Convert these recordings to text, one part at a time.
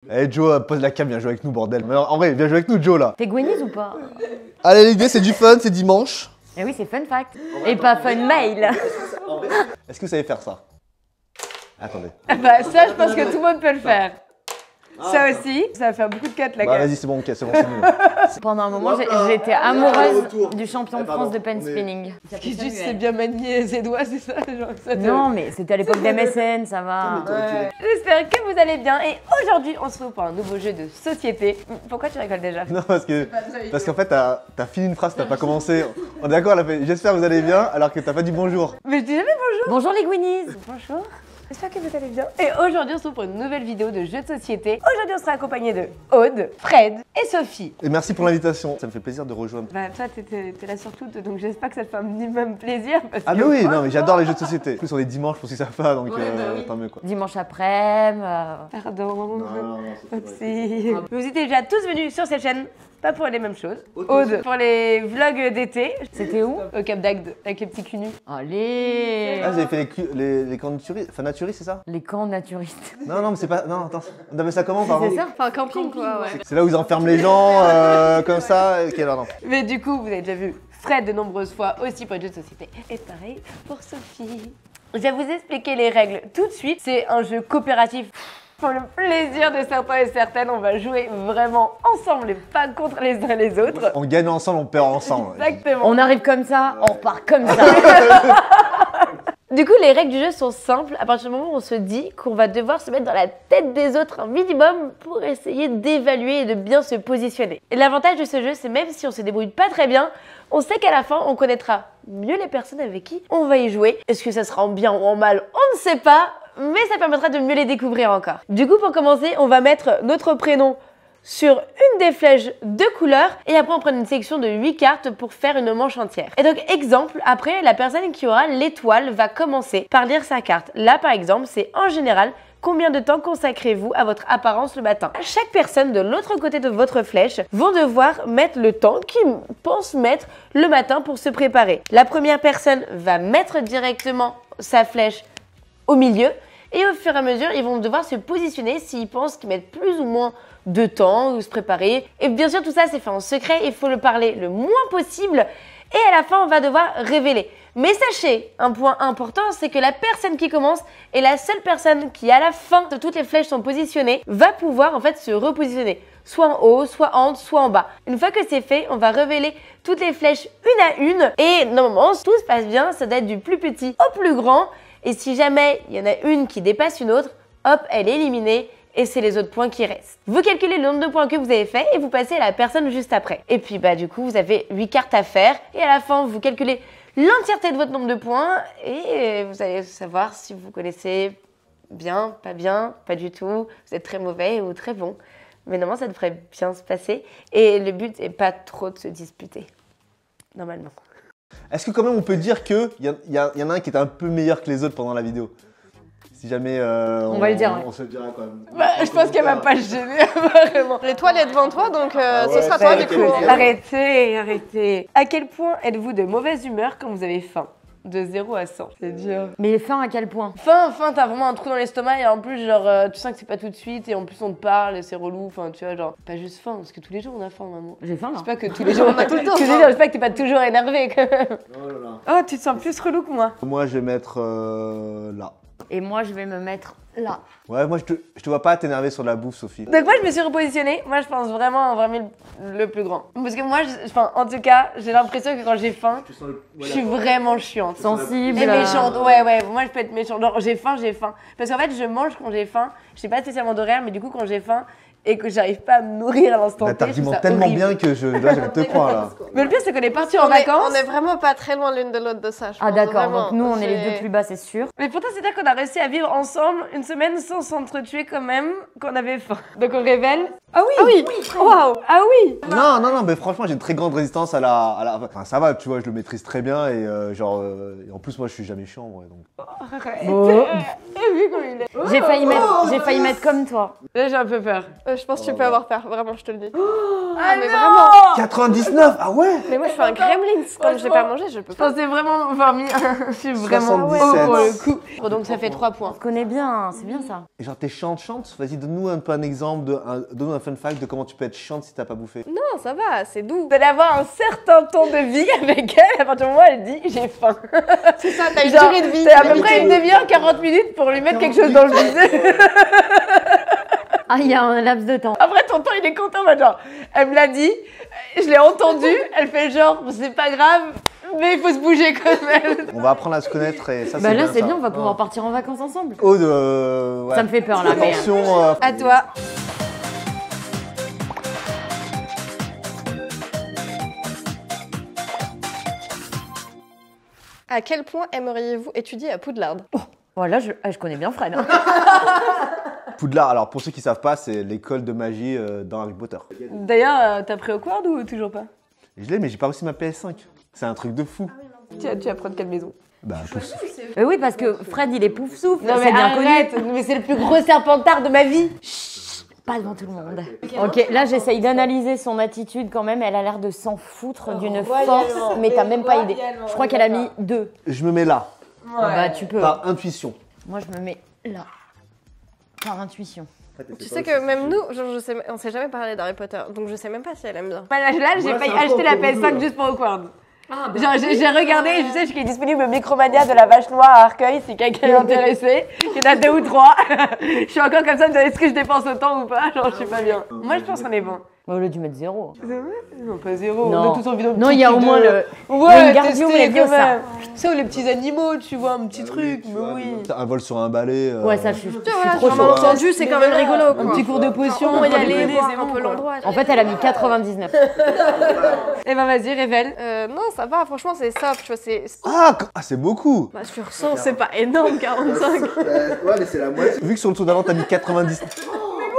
Eh Joe, pose la cam, viens jouer avec nous, bordel. Mais en vrai, viens jouer avec nous, Joe, là. T'es Gwenise ou pas? Allez, l'idée, c'est du fun, c'est dimanche. Eh oui, c'est fun fact. Et pas fun mail. Est-ce que vous savez faire ça? Attendez. Bah ça, je pense que tout le monde peut le faire. Ça aussi, ça va faire beaucoup de 4 la Bah gueule. vas-y, c'est bon, ok, c'est bon, c'est mieux. Pendant un moment, j'étais amoureuse du champion de France de pen spinning. Ce qui juste c'est bien manier ses doigts, c'est ça, genre ça. Non, mais c'était à l'époque d'MSN, ça va. J'espère que vous allez bien et aujourd'hui on se retrouve pour un nouveau jeu de société. Pourquoi tu rigoles déjà? Non, parce qu'en fait, t'as fini une phrase, t'as pas commencé. On est d'accord, elle a fait j'espère que vous allez bien, alors que t'as pas dit bonjour. Mais je dis jamais bonjour. Bonjour les Gwenies. Bonjour. J'espère que vous allez bien. Et aujourd'hui on se retrouve pour une nouvelle vidéo de jeu de société. Aujourd'hui on sera accompagné de Aude, Fred et Sophie. Et merci pour l'invitation, ça me fait plaisir de rejoindre. Bah toi t'es là sur tout, donc j'espère que ça te fait un minimum plaisir. Parce Ah que... mais oui, non mais j'adore les jeux de société. En plus on est dimanche, je pense que ça va, donc tant mieux quoi. Dimanche après-midi. Pardon. Non, Oupsie. Vous étiez déjà tous venus sur cette chaîne, pas pour les mêmes choses. Aude pour les vlogs d'été. C'était où? Au Cap d'Agde, avec les petits culs nus. Allez. Ah, vous avez fait les camps naturistes, enfin naturistes, c'est ça? Les camps naturistes. Non, mais c'est pas. Non, attends, on appelle ça comment, pardon? C'est ça? Enfin, camping quoi, ouais. C'est là où ils enferment les gens, comme ça. Ok, alors non. Mais du coup, vous avez déjà vu Fred de nombreuses fois aussi pour les jeux de société. Et pareil pour Sophie. Je vais vous expliquer les règles tout de suite. C'est un jeu coopératif. Pour le plaisir de certains et certaines, on va jouer vraiment ensemble et pas contre les uns les autres. On gagne ensemble, on perd ensemble. Exactement. On arrive comme ça, on repart comme ça. Du coup, les règles du jeu sont simples. À partir du moment où on se dit qu'on va devoir se mettre dans la tête des autres un minimum pour essayer d'évaluer et de bien se positionner. Et l'avantage de ce jeu, c'est même si on se débrouille pas très bien, on sait qu'à la fin, on connaîtra mieux les personnes avec qui on va y jouer. Est-ce que ça sera en bien ou en mal? On ne sait pas, mais ça permettra de mieux les découvrir encore. Du coup, pour commencer, on va mettre notre prénom sur une des flèches de couleur et après on prend une sélection de 8 cartes pour faire une manche entière. Et donc exemple, après la personne qui aura l'étoile va commencer par lire sa carte. Là par exemple, c'est en général combien de temps consacrez-vous à votre apparence le matin. Chaque personne de l'autre côté de votre flèche vont devoir mettre le temps qu'ils pensent mettre le matin pour se préparer. La première personne va mettre directement sa flèche au milieu et au fur et à mesure, ils vont devoir se positionner s'ils pensent qu'ils mettent plus ou moins de temps ou se préparer. Et bien sûr, tout ça, c'est fait en secret. Il faut le parler le moins possible. Et à la fin, on va devoir révéler. Mais sachez, un point important, c'est que la personne qui commence est la seule personne qui, à la fin de toutes les flèches sont positionnées, va pouvoir en fait se repositionner. Soit en haut, soit en haut, soit en bas. Une fois que c'est fait, on va révéler toutes les flèches une à une. Et normalement, tout se passe bien. Ça doit être du plus petit au plus grand. Et si jamais il y en a une qui dépasse une autre, hop, elle est éliminée et c'est les autres points qui restent. Vous calculez le nombre de points que vous avez fait et vous passez à la personne juste après. Et puis bah du coup, vous avez 8 cartes à faire et à la fin, vous calculez l'entièreté de votre nombre de points et vous allez savoir si vous connaissez bien, pas du tout, vous êtes très mauvais ou très bon. Mais normalement, ça devrait bien se passer et le but n'est pas trop de se disputer, normalement. Est-ce que quand même on peut dire qu'il y en a un qui est un peu meilleur que les autres pendant la vidéo? Si jamais on va le dire, ouais. On se le dira quand même. Bah, je pense qu'elle va pas le gêner, vraiment. L'étoile est devant toi, donc ce sera Bah, toi du coup. écoute, arrêtez. À quel point êtes-vous de mauvaise humeur quand vous avez faim? De 0 à 100. C'est dur. Mais faim à quel point? Faim, t'as vraiment un trou dans l'estomac et en plus, genre, tu sens que c'est pas tout de suite et en plus on te parle et c'est relou. Enfin, tu vois, genre, pas juste faim, parce que tous les jours on a faim, maman. J'ai faim là. J'espère que tous les jours on a tout le temps. J'espère que t'es pas toujours énervé quand même. Oh là là. Oh, tu te sens plus relou que moi. Moi je vais mettre là. Et moi, je vais me mettre là. Ouais, moi je te vois pas t'énerver sur la bouffe, Sophie. Donc moi je me suis repositionnée, moi je pense vraiment le plus grand. Parce que moi, en tout cas, j'ai l'impression que quand j'ai faim, je suis vraiment chiante. Sensible. Et méchante, ouais, moi je peux être méchante. Genre j'ai faim. Parce qu'en fait je mange quand j'ai faim, je sais pas spécialement d'horaire, mais du coup quand j'ai faim et que j'arrive pas à me nourrir à l'instant T, T'argumentes tellement bien que là je vais te croire là. Mais le pire c'est qu'on est partis en vacances. On est vraiment pas très loin l'une de l'autre de ça, je Ah pense, d'accord, vraiment. donc nous on est les deux plus bas, c'est sûr. Mais pourtant c'est-à-dire qu'on a réussi à vivre ensemble une semaine sans s'entretuer quand même, qu'on avait faim. Donc on révèle. Ah oui. Ah oui. Waouh. Ah oui. Non, mais franchement, j'ai une très grande résistance à la... Enfin, ça va, tu vois, je le maîtrise très bien et et en plus, moi, je suis jamais chiant, ouais, donc... Bon. Vu comme il est. J'ai failli mettre comme toi. Là, j'ai un peu peur. Je pense que tu peux avoir peur, vraiment, je te le dis. Ah mais non. vraiment. 99, ah ouais. Mais moi, je fais un gremlins. Comme je l'ai pas mangé, je peux Je pas. pensais vraiment avoir mis. Je suis vraiment haut 77. pour le coup. Bon, donc ça fait 3 points. Je connais bien, c'est bien ça. Et genre, t'es chiante. Vas-y, donne-nous un peu un exemple, donne-nous un fun fact de comment tu peux être chiante si t'as pas bouffé. Non, ça va, c'est doux. Vous allez avoir un certain temps de vie avec elle à partir du moment où elle dit j'ai faim. C'est ça, t'as une Genre, durée de vie. c'est à peu près une demi-heure, 40 minutes pour lui mettre quelque chose dans le visage. Ah, il y a un laps de temps. Après, tonton, il est content, bah, genre, elle me l'a dit, je l'ai entendu, elle fait genre, c'est pas grave, mais il faut se bouger quand même. On va apprendre à se connaître et ça, Bah c'est là, bien, c'est ça. bien, on va pouvoir partir en vacances ensemble. Aude, ouais. Ça me fait peur là, mais. Attention. À toi. À quel point aimeriez-vous étudier à Poudlard? Voilà, je connais bien Fred. Hein. Poudlard, alors pour ceux qui savent pas, c'est l'école de magie dans Harry Potter. D'ailleurs, t'as pris Hogwarts ou toujours pas? Je l'ai, mais j'ai pas réussi ma PS5. C'est un truc de fou. Tu vas prendre quelle maison? Bah, pouf. Oui, parce que Fred, il est pouf souffle. Non mais C'est bien arrête, connu. mais c'est le plus gros serpentard de ma vie. Pas devant tout le monde. Ok, là, j'essaye d'analyser son attitude quand même. Elle a l'air de s'en foutre d'une force, mais t'as même pas idée. Je crois qu'elle a mis 2. Je me mets là, Bah, tu peux. par intuition. Moi, je me mets là. Par intuition. Tu sais que même nous, genre, on s'est jamais parlé d'Harry Potter, donc je sais même pas si elle aime bien. Bah, là, j'ai failli acheter la PS5 juste pour Hogwarts. Genre, j'ai regardé, je sais qu'il est disponible au Micromania de la Vache Noire à Arcueil, si quelqu'un est intéressé. Il y en a 2 ou 3. Je suis encore comme ça, me dire est-ce que je dépense autant ou pas? Genre, je suis pas bien. Moi, je pense qu'on est bon. Bah, au lieu de mettre 0. C'est vrai? Non, pas 0. Non. On a tous envie d'un Non, petit il y a truc au moins de- le. Ouais, Wingardium tester Leviosa. quand même. Ça ou les petits animaux, tu vois, un petit truc, mais oui. Un vol sur un balai. Ouais, ça, je suis Voilà, trop j'en ai chaud. entendu, c'est quand même rigolo. Un petit cours de potion, On va y pour aller, déconner, voir c'est un bon, peu quoi. l'endroit. En fait, elle a mis 99. Eh ben, vas-y, révèle. Non, ça va, franchement, c'est soft, tu vois, c'est... Ah, c'est beaucoup. Bah, sur 100, c'est pas énorme, 45. Ouais, mais c'est la moitié. Vu que sur le tour d'avant, t'as mis 90.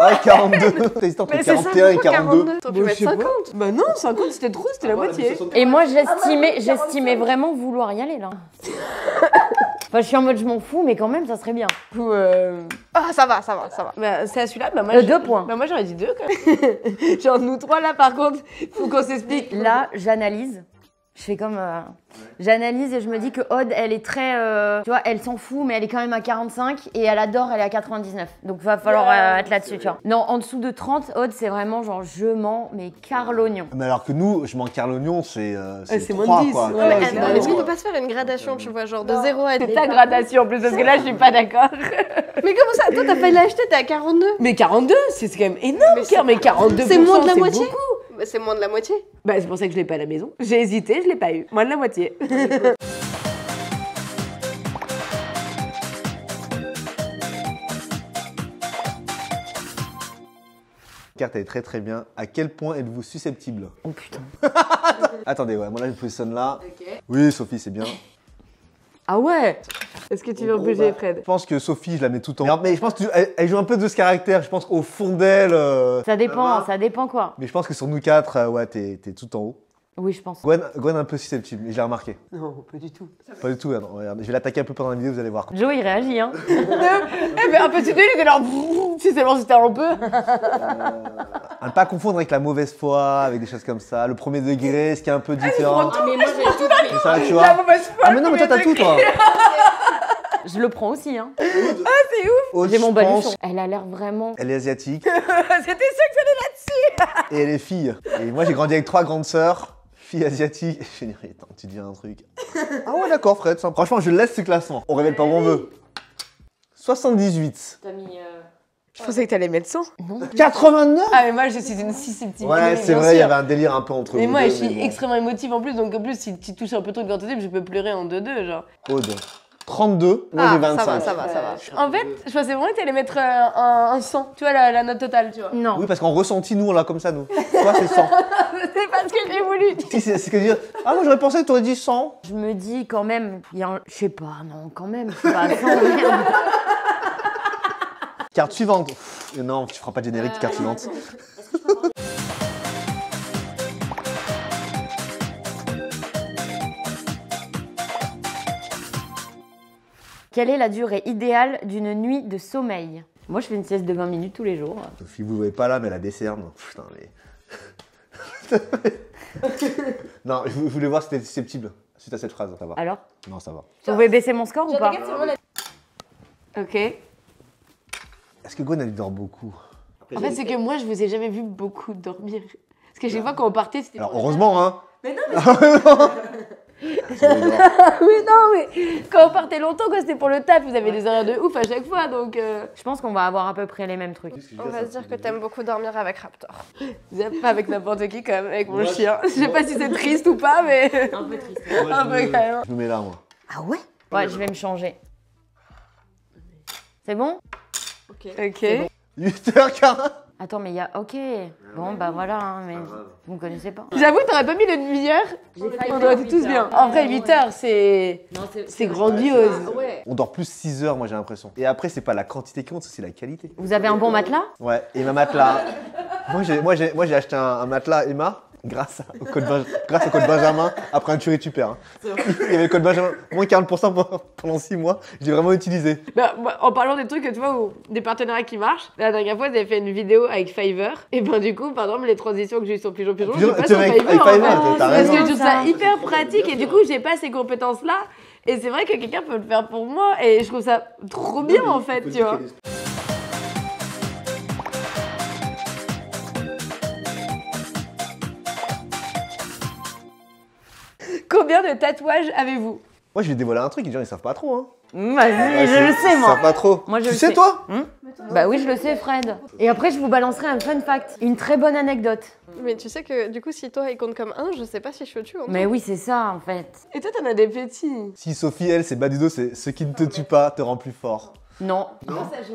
Ah, 42. T'as hésité entre Mais c'est ça, 41 et pourquoi 42. T'aurais pu mettre 50. Bah non, 50 c'était trop, c'était la moitié. Et moi, j'estimais vraiment vouloir y aller là. Enfin, je suis en mode je m'en fous, mais quand même, ça serait bien. Ou Ah, ça va. bah, c'est à celui-là, bah moi. 2 points. Bah moi j'aurais dit 2 quand même. Genre nous 3 là par contre, faut qu'on s'explique. Là, j'analyse. Je fais comme. J'analyse et je me dis que Aude, elle est très. Tu vois, elle s'en fout, mais elle est quand même à 45 et elle adore, elle est à 99. Donc, va falloir être là-dessus, tu vois. Non, en dessous de 30, Aude, c'est vraiment genre je mens, mais car l'oignon. Mais alors que nous, je manque l'oignon, c'est c'est 3, moins de 10, quoi. ouais. Ouais, Ouais, c'est non, bon. Est-ce qu'on peut pas se faire une gradation, tu vois, genre de 0 à 10? C'est ta gradation en plus, parce que là je suis pas d'accord. Mais comment ça? Toi, t'as failli l'acheter, t'es à 42. Mais 42, c'est quand même énorme, mais 42%, C'est moins de la moitié. beaucoup. Bah, c'est moins de la moitié. Bah c'est pour ça que je l'ai pas à la maison. J'ai hésité, je l'ai pas eu. Moins de la moitié. Carte, elle est très très bien. À quel point êtes-vous susceptible? Oh putain. Attendez, ouais, moi là, je me positionne là. Oui, Sophie, c'est bien. Ah ouais. Est-ce que tu veux bouger, Fred? Je pense que Sophie, je la mets tout en haut. Mais je pense qu'elle joue un peu de ce caractère. Je pense qu'au fond d'elle. Ça dépend quoi. Mais je pense que sur nous 4, ouais, t'es tout en haut. Oui, je pense. Gwen un peu susceptible, mais je l'ai remarqué. Non, pas du tout. Pas du tout, non, regarde. Je vais l'attaquer un peu pendant la vidéo, vous allez voir. Joe, il réagit, hein. Eh ben un petit peu, il était là. Si seulement c'était un peu. À ne pas confondre avec la mauvaise foi, avec des choses comme ça. Le premier degré, ce qui est un peu différent. mais moi, j'ai tout pris. C'est ça, tu La vois. mauvaise foi. Ah, mais non, mais toi, t'as tout, toi. Je le prends aussi, hein. Aude, J'ai mon je baluchon. pense, Elle a l'air vraiment. elle est asiatique C'était sûr que c'était et elle est fille. Et moi, j'ai grandi avec 3 grandes sœurs. Fille asiatique. Je vais dire, attends, tu dis un truc. Ah ouais, d'accord, Fred. Ça. Franchement, je laisse ce classement. On révèle pas où on veut. 78. T'as mis. Je pensais que t'allais mettre 100. 89. Ah mais moi je suis une susceptible. Ouais, c'est vrai, il y avait un délire un peu entre Mais vous moi deux, je suis bon. extrêmement émotive en plus, donc en plus si tu touches un peu trop de quantité, je peux pleurer en 2-2 genre. Aude. 32. Moi, Ah, j'ai 25. ça va. En fait, je pensais vraiment que t'allais mettre un 100, tu vois la note totale, tu vois. Non. Oui, parce qu'en ressenti, nous, on l'a comme ça, nous. Toi, c'est 100. C'est parce que j'ai voulu. Si, c'est ce que dire. Ah, moi, j'aurais pensé que tu aurais dit 100. Je me dis quand même, il y a un. Je sais pas, non, quand même, je suis pas à 100, merde. Carte suivante. Non, tu feras pas de générique, carte suivante. Est-ce Quelle est la durée idéale d'une nuit de sommeil? Moi, je fais une sieste de 20 minutes tous les jours. Sophie, vous ne voyez pas là, mais elle a des cernes. Putain, mais. Non, je voulais voir si t'étais susceptible suite à cette phrase. Ça va. Alors? Non, ça va. Vous pouvez baisser mon score ou pas? Ok. Est-ce que Gwen, elle dort beaucoup? En fait, c'est que moi, je vous ai jamais vu beaucoup dormir. Parce que chaque fois qu'on partait, c'était. Alors, heureusement, hein. Mais non, mais quand on partait longtemps, quoi, c'était pour le taf. Vous avez des horaires de ouf à chaque fois, donc. Je pense qu'on va avoir à peu près les mêmes trucs. On va se dire que t'aimes beaucoup dormir avec Raptor. Pas avec n'importe qui, quand même, avec mon chien. Je sais pas si c'est triste ou pas, mais. Un peu triste. Un peu quand même. Je me mets là, moi. Ah ouais? Ouais, je vais me changer. C'est bon? Ok. 8h40. Attends, mais il y a... Ok. Bon, bah voilà, hein, mais vous me connaissez pas. J'avoue, t'aurais pas mis le demi-heure. On aurait été tous bien. En vrai, 8 heures, c'est grandiose. On dort plus 6 heures, moi, j'ai l'impression. Et après, c'est pas la quantité qui compte, c'est la qualité. Vous avez un bon matelas? Ouais, et ma matelas. Moi, j'ai acheté un matelas Emma. Grâce au code Benjamin, après un tuerie tu perds. Hein. Il y avait le code Benjamin, moins 40% pendant 6 mois. J'ai vraiment utilisé. Bah, en parlant des trucs, tu vois, des partenariats qui marchent, la dernière fois, j'avais fait une vidéo avec Fiverr. Et ben du coup, par exemple, les transitions que j'ai eues sur Pigeon, je suis pas sur Fiverr. Avec Fiverr, t'as Parce raison. que je trouve ça hyper pratique et du coup, j'ai pas ces compétences-là. Et c'est vrai que quelqu'un peut le faire pour moi et je trouve ça trop bien en fait, tu vois. Combien de tatouages avez-vous? Moi, je vais dévoiler un truc, les gens ils savent pas trop. Hein. Vas-y, je le sais, Ils moi. savent pas trop. Moi, je tu le sais, sais. toi? Bah oui, je le sais, Fred. Et après, je vous balancerai un fun fact. Une très bonne anecdote. Mais tu sais que du coup, si toi il compte comme 1, je sais pas si je te tue. Mais oui, c'est ça, en fait. Et toi, t'en as des petits. Si Sophie, elle, c'est Badudo, c'est ce qui ne te tue pas te rend plus fort. Non.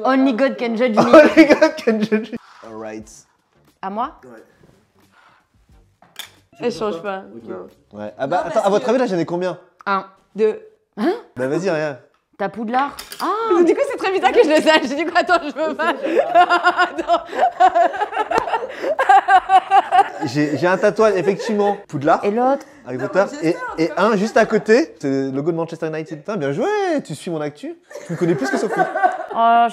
Only God can judge Oh me. les gars, can judge you. Alright. À moi? Elle change pas. Ouais. Ah bah, attends, à votre avis, là, j'en ai combien? 1. 2. Bah, vas-y, regarde. T'as Poudlard? Ah! Du coup, c'est très bizarre que je le sache. J'ai dit quoi? Attends, je veux pas. Attends. J'ai un tatouage, effectivement, Poudlard, Et l'autre? Harry Potter, et un juste à côté, c'est le logo de Manchester United. Putain, bien joué, tu suis mon actu. Tu me connais plus que Sophie. Oh,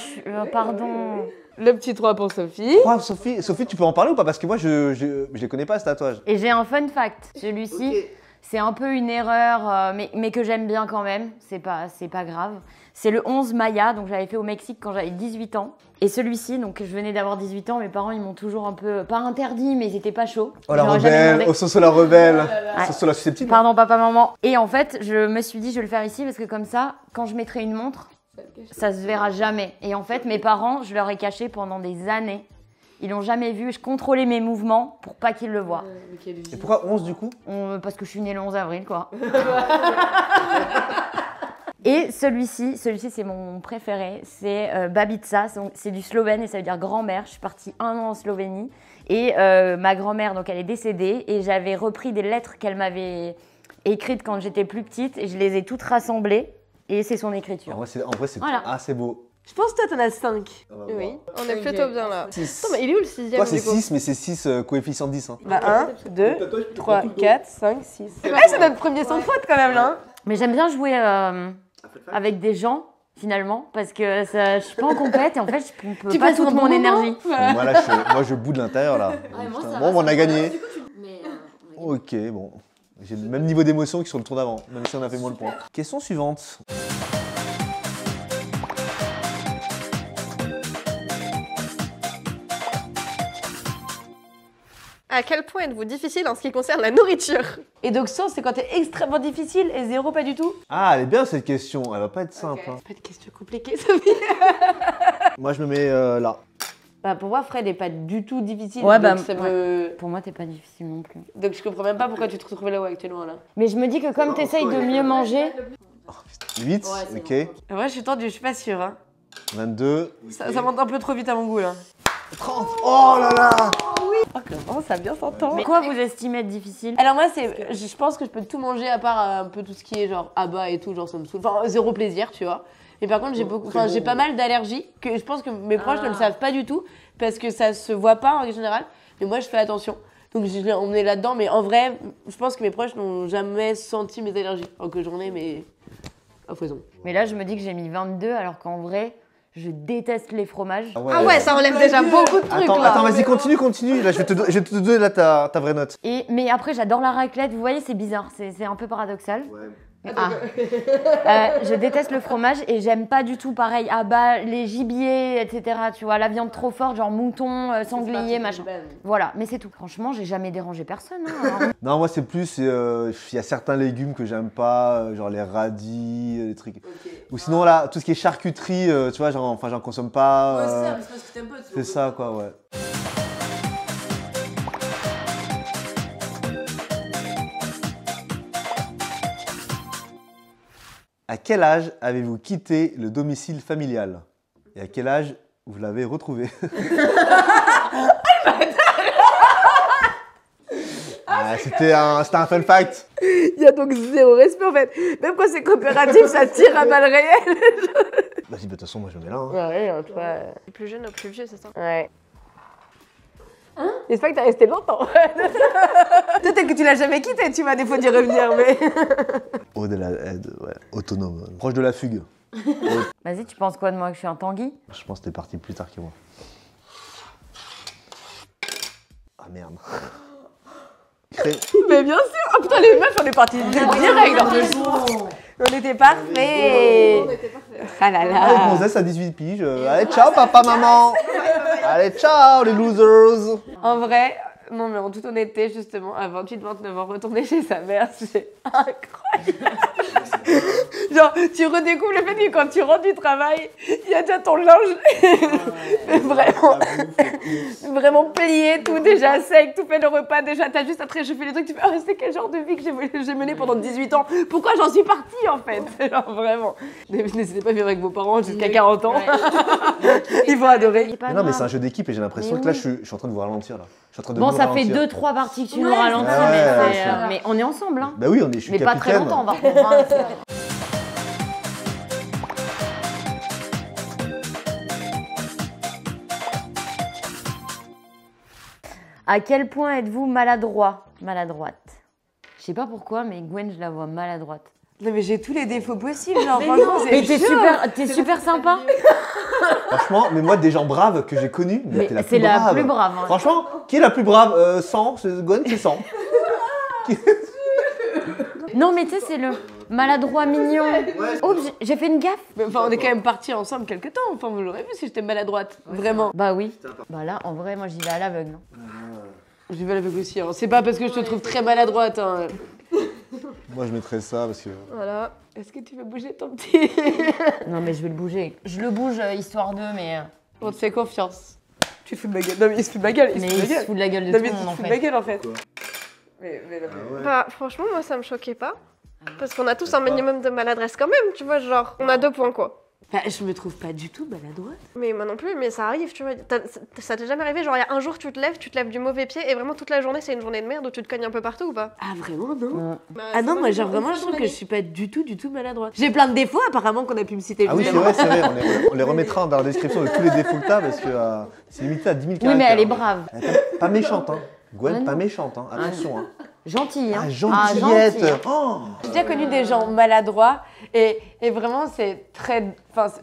pardon. Le petit 3 pour Sophie. Oh, Sophie, tu peux en parler ou pas? Parce que moi, je les connais pas, ce tatouage. Et j'ai un fun fact. Celui-ci, c'est un peu une erreur, mais que j'aime bien quand même. C'est pas grave. C'est le 11 Maya, donc j'avais fait au Mexique quand j'avais 18 ans. Et celui-ci, donc je venais d'avoir 18 ans, mes parents ils m'ont toujours un peu, pas interdit, mais ils étaient pas chauds. Oh la J'aurais jamais rebelle, demandé. oh Soso la rebelle, Ouais. Soso la susceptible. Pardon papa, maman. Et en fait, je me suis dit je vais le faire ici parce que comme ça, quand je mettrai une montre, ça se verra jamais. Et en fait, mes parents, je leur ai caché pendant des années. Ils l'ont jamais vu. Je contrôlais mes mouvements pour pas qu'ils le voient. Et pourquoi 11 du coup? Parce que je suis née le 11 avril, quoi. Et celui-ci c'est mon préféré. C'est Babica. C'est du slovène et ça veut dire grand-mère. Je suis partie 1 an en Slovénie. Et ma grand-mère, donc elle est décédée. Et j'avais repris des lettres qu'elle m'avait écrites quand j'étais plus petite. Et je les ai toutes rassemblées. Et c'est son écriture. En vrai, c'est Voilà. assez beau. Je pense que toi, t'en as 5. Oui, on est plutôt bien là. 6. Attends, mais il est où le 6ème Toi, c'est du coup 6, mais c'est 6 coefficient 10. Hein. Bah 1, 2, 3, 4, 5, 6. Ouais, c'est notre premier sans faute quand même là. Mais j'aime bien jouer avec des gens, finalement. Parce que ça, je suis pas en compète et en fait, on peut pas passes un toute bon mon moment. énergie. Moi, là, je bout de l'intérieur, là. Putain, bon, on a gagné. Ok, bon. J'ai le même niveau d'émotion que sur le tour d'avant, même si on a fait moins le point. Question suivante. À quel point êtes-vous difficile en ce qui concerne la nourriture? Et donc 100, c'est quand t'es extrêmement difficile et 0 pas du tout. Ah, elle est bien cette question, elle va pas être simple. Hein. C'est pas de question compliquée, Sophie. Moi, je me mets là. Bah pour moi, Fred est pas du tout difficile. Ouais, donc bah, ça me... Pour moi, t'es pas difficile non plus. Donc je comprends même pas pourquoi tu te retrouves là où actuellement là. Mais je me dis que comme t'essayes de mieux manger, 8, ok. Moi, je suis tendue, je suis pas sûre. Hein. 22. Ça monte un peu trop vite à mon goût là. 30. Oh là là. Oh, comment ça bien s'entend. quoi vous estimez être difficile? Alors moi, je pense que je peux tout manger à part un peu tout ce qui est genre abat et tout, genre ça me saoule. Enfin, zéro plaisir, tu vois. Mais par contre, j'ai pas mal d'allergies que je pense que mes proches ne le savent pas du tout parce que ça se voit pas en général. Mais moi, je fais attention. Donc, je l'ai emmené là-dedans. Mais en vrai, je pense que mes proches n'ont jamais senti mes allergies. Alors que j'en ai, mais à foison. Mais là, je me dis que j'ai mis 22 alors qu'en vrai, je déteste les fromages. Ah ouais, ça enlève déjà beaucoup de trucs là. Attends, vas-y, continue. Là, je vais te donner là, ta vraie note. Mais après, j'adore la raclette. Vous voyez, c'est bizarre. C'est un peu paradoxal. Ouais. Je déteste le fromage et j'aime pas du tout pareil. Ah bah les gibiers, etc. Tu vois, la viande trop forte, genre mouton, sanglier, machin. Voilà, mais c'est tout. Franchement, j'ai jamais dérangé personne. Hein. Non, moi, c'est plus. Il y a certains légumes que j'aime pas, genre les radis, les trucs. Okay. Ou sinon, là, tout ce qui est charcuterie, tu vois, j'en consomme pas. Ouais, c'est ça, mais c'est parce que t'aimes pas. C'est ça, quoi, ouais. À quel âge avez-vous quitté le domicile familial? Et à quel âge vous l'avez retrouvé? C'était un fun fact. Il y a donc zéro respect en fait. Même quand c'est coopératif, ça tire à balles réelles. Vas-y, de toute façon, moi je me mets là. Hein. Ouais, toi. Le plus jeune au plus vieux, c'est ça? Ouais. Hein? J'espère que t'as resté longtemps. Peut-être que tu l'as jamais quitté, tu vas des fois d'y revenir, mais. Au-delà, ouais, autonome, proche de la fugue. Vas-y, tu penses quoi de moi que je suis un Tanguy? Je pense que t'es parti plus tard que moi. Ah merde. Mais bien sûr! Oh putain, les meufs, on est partis direct dans le jour. On était parfaits! On était parfait. Ah là Allez, là! gonzesse à 18 piges. Allez, ciao, papa, maman! Allez, ciao, les losers! En vrai, non mais en toute honnêteté, justement, à 28-29 ans, retourner chez sa mère, c'est incroyable! Genre, tu redécouvres le fait que quand tu rentres du travail, il y a déjà ton linge vraiment plié, tout déjà sec, tout fait le repas, déjà t'as juste à te réchauffer les trucs, tu fais « Oh, c'est quel genre de vie que j'ai mené pendant 18 ans? Pourquoi j'en suis partie en fait ?» Genre vraiment. N'hésitez pas à vivre avec vos parents jusqu'à 40 ans. Ils vont adorer. Mais non, mais c'est un jeu d'équipe et j'ai l'impression que là, je suis en train de vous ralentir. Là. Je suis en train de Bon, vous ça fait ralentir. 2-3 parties que tu nous ralentis, mais on est ensemble. Hein. Bah oui, je suis mais capitaine. pas très longtemps, on va reprendre. À quel point êtes-vous maladroite? Je sais pas pourquoi, mais Gwen, je la vois maladroite. Non mais j'ai tous les défauts possibles, genre franchement c'est Mais t'es super sympa. Franchement, mais moi, des gens braves que j'ai connus, Mais t'es la c'est plus brave. la plus brave. Hein. Franchement, qui est la plus brave 100, Gwen, c'est 100. Non, mais tu sais, c'est le maladroit mignon. Oups, j'ai fait une gaffe. Mais enfin, on est quand même partis ensemble quelque temps. Enfin, vous l'aurez vu si j'étais maladroite. Vraiment. Bah oui. Bah là, en vrai, moi, j'y vais à l'aveugle. J'y vais à l'aveugle aussi. Hein. C'est pas parce que je te trouve très maladroite. Hein. Moi, je mettrais ça parce que. Voilà. Est-ce que tu veux bouger ton petit? Non, mais je vais le bouger. Je le bouge histoire d'eux, mais. On te fait confiance. Tu te fous de ma gueule. Non, mais il se fout de ma gueule. Mais il se fout de la gueule de Non, tout mais le il monde, se en fout de ma fait. gueule en fait. Mais Bah, franchement, moi, ça me choquait pas. Parce qu'on a tous un minimum de maladresse quand même, tu vois, genre, on a 2 points, quoi. bah, je me trouve pas du tout maladroite. Mais moi non plus, mais ça arrive, tu vois. Ça t'est jamais arrivé, genre, il y a un jour, tu te lèves du mauvais pied, et vraiment toute la journée, c'est une journée de merde où tu te cognes un peu partout ou pas? Ah, vraiment, non? Ouais. Ah non, moi, genre vraiment, je trouve que je suis pas du tout maladroite. J'ai plein de défauts, apparemment, qu'on a pu me citer. Ah oui, c'est vrai, on les remettra dans la description de tous les défauts que t'as parce que c'est limité à 10 000 caractères. Oui, mais elle est brave. Pas méchante, hein. Gwen, Ah non. pas méchante, hein. Attention, hein. Gentille, hein. Ah, gentillette. gentille. Oh. J'ai déjà connu des gens maladroits et vraiment c'est très... Enfin,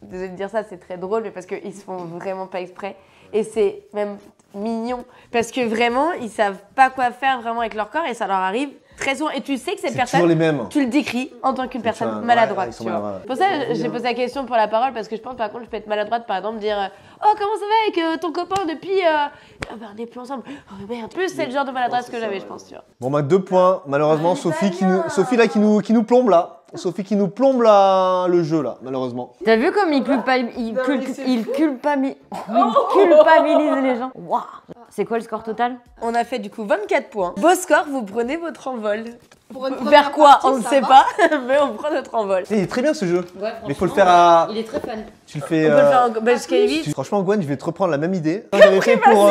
désolée de dire ça, c'est très drôle mais parce qu'ils se font vraiment pas exprès et c'est même mignon parce que vraiment ils savent pas quoi faire vraiment avec leur corps et ça leur arrive très souvent et tu sais que cette C'est personne... toujours les mêmes. Tu le décris en tant qu'une personne ouais, maladroite, ils sont tu vois. maladroits. Pour ça, j'ai posé la question pour la parole parce que je pense par contre je peux être maladroite par exemple dire oh comment ça va avec ton copain depuis ah ben on est plus ensemble. Oh merde. Plus c'est le genre de maladresse que j'avais je pense, tu vois. Bon, bah 2 points. Malheureusement, Sophie là qui nous plombe là. Sophie qui nous plombe là, le jeu là, malheureusement. T'as vu comme il culpabilise les gens? Waouh. C'est quoi le score total? On a fait du coup 24 points. Beau score, vous prenez votre envol. Pour une Vers première quoi partie, on ne ça sait va. pas, mais on prend notre envol. Il est très bien ce jeu. Ouais, Mais faut le faire à. Il est très fun. Tu le fais. On peut le faire bah, jusqu'à 8. Franchement, Gwen, je vais te reprendre la même idée. J'avais fait pour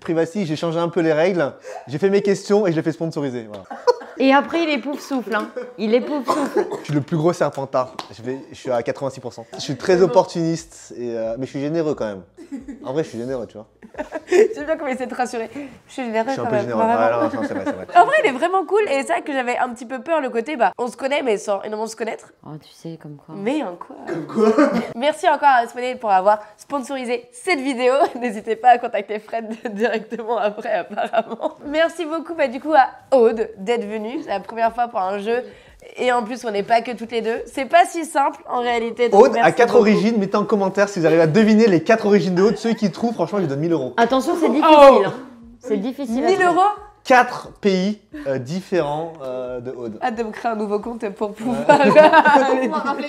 Privacy, j'ai changé un peu les règles. J'ai fait mes questions et je l'ai fait sponsoriser. Voilà. Et après, il est pouf souffle. Hein. Il est pouf souffle. Je suis le plus gros serpentard. Je suis à 86%. Je suis très opportuniste, mais je suis généreux quand même. En vrai, je suis généreux, tu vois. J'aime bien comment il essaie de te rassurer. Je suis généreux Je suis un quand peu même. généreux. vraiment. Ouais, non, c'est vrai, c'est vrai. En vrai, il est vraiment cool et c'est vrai que j'avais un petit peu peur le côté, on se connaît mais sans énormément se connaître. Oh, tu sais, comme quoi. Mais en quoi Merci encore à Spawner pour avoir sponsorisé cette vidéo. N'hésitez pas à contacter Fred directement après, apparemment. Merci beaucoup du coup à Aude d'être venue. C'est la première fois pour un jeu. Et en plus, on n'est pas que toutes les deux. C'est pas si simple en réalité. Donc Aude a merci 4 beaucoup. origines. Mettez en commentaire si vous arrivez à deviner les 4 origines de Aude. Ceux qui trouvent, franchement, je lui donne 1000 euros. Attention, c'est difficile. Oh. Hein. C'est difficile. 1000 euros 4 pays différents de Aude. Hâte de me créer un nouveau compte pour pouvoir.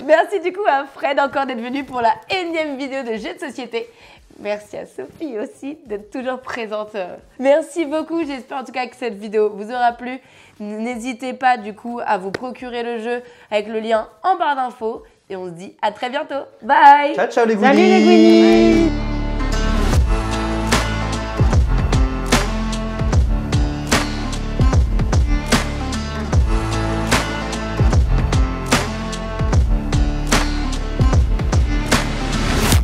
Merci du coup à Fred encore d'être venu pour la énième vidéo de jeux de société. Merci à Sophie aussi d'être toujours présente. Merci beaucoup, j'espère en tout cas que cette vidéo vous aura plu. N'hésitez pas du coup à vous procurer le jeu avec le lien en barre d'infos. Et on se dit à très bientôt. Bye. Ciao, ciao les Salut goodies. les Gwynny.